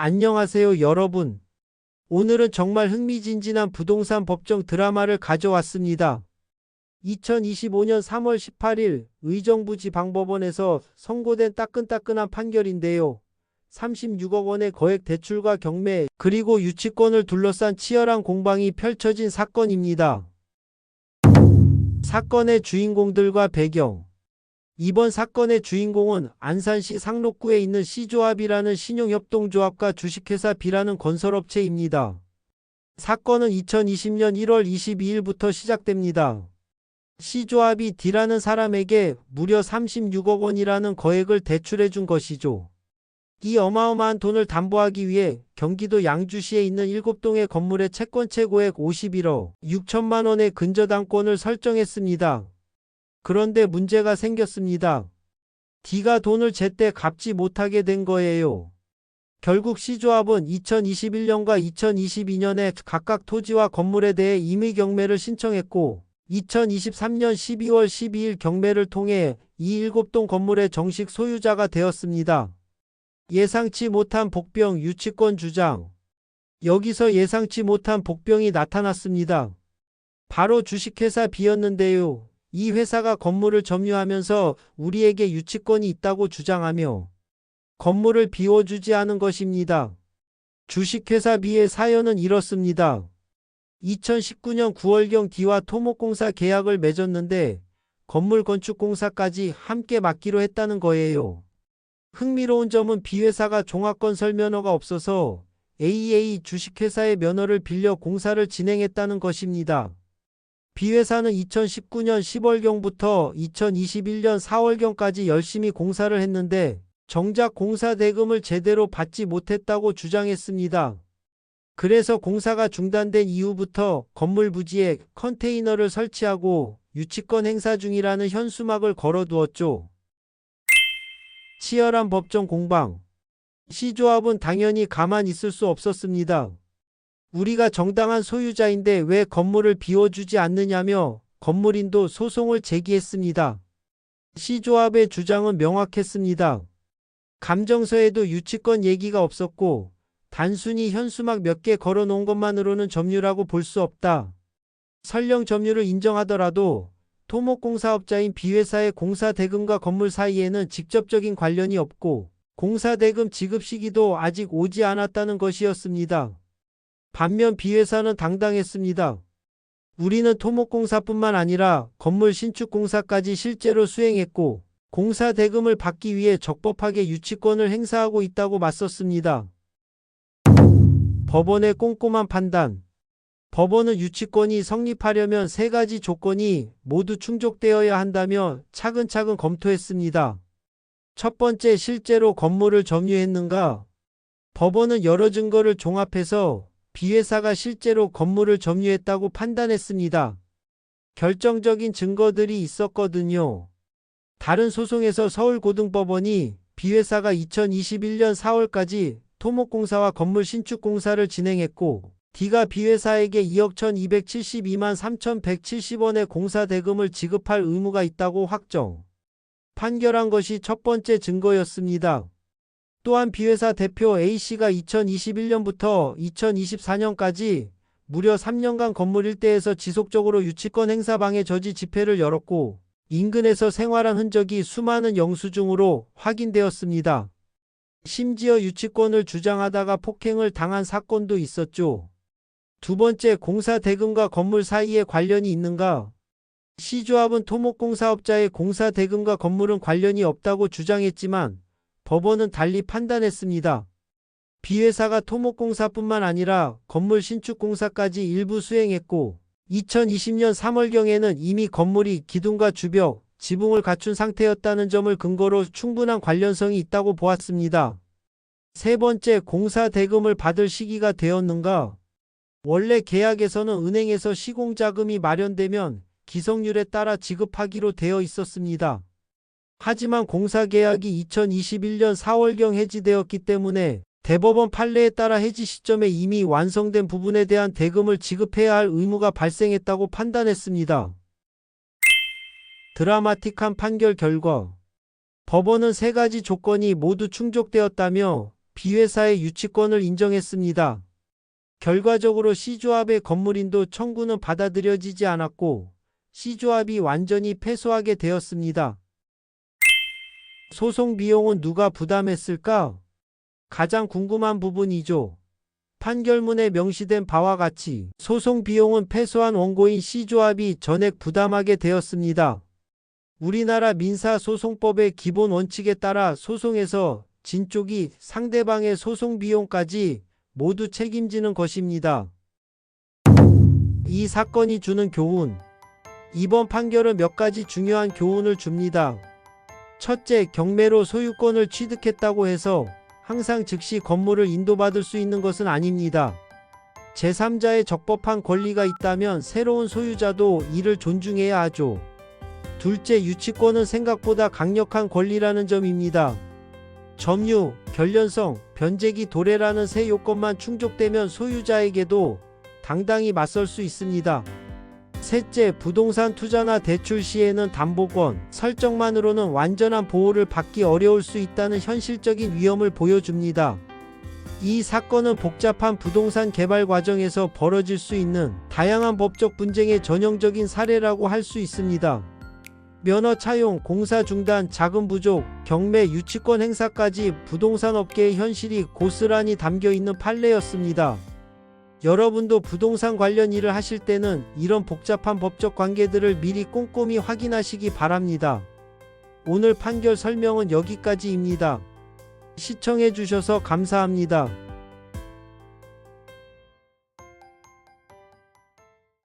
안녕하세요, 여러분. 오늘은 정말 흥미진진한 부동산 법정 드라마를 가져왔습니다. 2025년 3월 18일 의정부 지방법원에서 선고된 따끈따끈한 판결인데요. 36억 원의 거액 대출과 경매, 그리고 유치권을 둘러싼 치열한 공방이 펼쳐진 사건입니다. 사건의 주인공들과 배경. 이번 사건의 주인공은 안산시 상록구에 있는 C조합이라는 신용협동조합과 주식회사 B라는 건설업체입니다. 사건은 2020년 1월 22일부터 시작됩니다. C조합이 D라는 사람에게 무려 36억 원이라는 거액을 대출해준 것이죠. 이 어마어마한 돈을 담보하기 위해 경기도 양주시에 있는 7동의 건물의 채권 최고액 51억 6천만 원의 근저당권을 설정했습니다. 그런데 문제가 생겼습니다. D가 돈을 제때 갚지 못하게 된 거예요. 결국 C조합은 2021년과 2022년에 각각 토지와 건물에 대해 임의 경매를 신청했고 2023년 12월 12일 경매를 통해 이 7동 건물의 정식 소유자가 되었습니다. 예상치 못한 복병 유치권 주장. 여기서 예상치 못한 복병이 나타났습니다. 바로 주식회사 B였는데요. 이 회사가 건물을 점유하면서 우리에게 유치권이 있다고 주장하며 건물을 비워주지 않은 것입니다. 주식회사 B의 사연은 이렇습니다. 2019년 9월경 D와 토목공사 계약을 맺었는데 건물 건축공사까지 함께 맡기로 했다는 거예요. 흥미로운 점은 B회사가 종합건설 면허가 없어서 AA 주식회사의 면허를 빌려 공사를 진행했다는 것입니다. B회사는 2019년 10월경부터 2021년 4월경까지 열심히 공사를 했는데 정작 공사 대금을 제대로 받지 못했다고 주장했습니다. 그래서 공사가 중단된 이후부터 건물 부지에 컨테이너를 설치하고 유치권 행사 중이라는 현수막을 걸어두었죠. 치열한 법정 공방. C조합은 당연히 가만히 있을 수 없었습니다. 우리가 정당한 소유자인데 왜 건물을 비워주지 않느냐며 건물인도 소송을 제기했습니다. C조합의 주장은 명확했습니다. 감정서에도 유치권 얘기가 없었고 단순히 현수막 몇 개 걸어놓은 것만으로는 점유라고 볼 수 없다. 설령 점유를 인정하더라도 토목공사업자인 B회사의 공사 대금과 건물 사이에는 직접적인 관련이 없고 공사 대금 지급 시기도 아직 오지 않았다는 것이었습니다. 반면 B회사는 당당했습니다. 우리는 토목공사뿐만 아니라 건물 신축공사까지 실제로 수행했고 공사 대금을 받기 위해 적법하게 유치권을 행사하고 있다고 맞섰습니다. 법원의 꼼꼼한 판단. 법원은 유치권이 성립하려면 3가지 조건이 모두 충족되어야 한다며 차근차근 검토했습니다. 첫 번째, 실제로 건물을 점유했는가? 법원은 여러 증거를 종합해서 B회사가 실제로 건물을 점유했다고 판단했습니다. 결정적인 증거들이 있었거든요. 다른 소송에서 서울고등법원이 B회사가 2021년 4월까지 토목공사와 건물 신축공사를 진행했고 D가 B회사에게 2억 1272만 3170원의 공사 대금을 지급할 의무가 있다고 확정. 판결한 것이 첫 번째 증거였습니다. 또한 B회사 대표 A씨가 2021년부터 2024년까지 무려 3년간 건물 일대에서 지속적으로 유치권 행사 방해 저지 집회를 열었고 인근에서 생활한 흔적이 수많은 영수증으로 확인되었습니다. 심지어 유치권을 주장하다가 폭행을 당한 사건도 있었죠. 두 번째, 공사 대금과 건물 사이에 관련이 있는가? C조합은 토목공사업자의 공사 대금과 건물은 관련이 없다고 주장했지만 법원은 달리 판단했습니다. B회사가 토목공사뿐만 아니라 건물 신축공사까지 일부 수행했고 2020년 3월경에는 이미 건물이 기둥과 주벽, 지붕을 갖춘 상태였다는 점을 근거로 충분한 관련성이 있다고 보았습니다. 세 번째, 공사 대금을 받을 시기가 되었는가? 원래 계약에서는 은행에서 시공자금이 마련되면 기성률에 따라 지급하기로 되어 있었습니다. 하지만 공사계약이 2021년 4월경 해지되었기 때문에 대법원 판례에 따라 해지 시점에 이미 완성된 부분에 대한 대금을 지급해야 할 의무가 발생했다고 판단했습니다. 드라마틱한 판결 결과 법원은 3가지 조건이 모두 충족되었다며 B회사의 유치권을 인정했습니다. 결과적으로 C조합의 건물인도 청구는 받아들여지지 않았고 C조합이 완전히 패소하게 되었습니다. 소송 비용은 누가 부담했을까? 가장 궁금한 부분이죠. 판결문에 명시된 바와 같이 소송 비용은 패소한 원고인 C조합이 전액 부담하게 되었습니다. 우리나라 민사소송법의 기본 원칙에 따라 소송에서 진 쪽이 상대방의 소송 비용까지 모두 책임지는 것입니다. 이 사건이 주는 교훈. 이번 판결은 몇 가지 중요한 교훈을 줍니다. 첫째, 경매로 소유권을 취득했다고 해서 항상 즉시 건물을 인도받을 수 있는 것은 아닙니다. 제3자의 적법한 권리가 있다면 새로운 소유자도 이를 존중해야 하죠. 둘째, 유치권은 생각보다 강력한 권리라는 점입니다. 점유, 결련성, 변제기 도래라는 세 요건만 충족되면 소유자에게도 당당히 맞설 수 있습니다. 셋째, 부동산 투자나 대출 시에는 담보권 설정만으로는 완전한 보호를 받기 어려울 수 있다는 현실적인 위험을 보여줍니다. 이 사건은 복잡한 부동산 개발 과정에서 벌어질 수 있는 다양한 법적 분쟁의 전형적인 사례라고 할 수 있습니다. 면허 차용, 공사 중단, 자금 부족, 경매, 유치권 행사까지 부동산 업계의 현실이 고스란히 담겨 있는 판례였습니다. 여러분도 부동산 관련 일을 하실 때는 이런 복잡한 법적 관계들을 미리 꼼꼼히 확인하시기 바랍니다. 오늘 판결 설명은 여기까지입니다. 시청해 주셔서 감사합니다.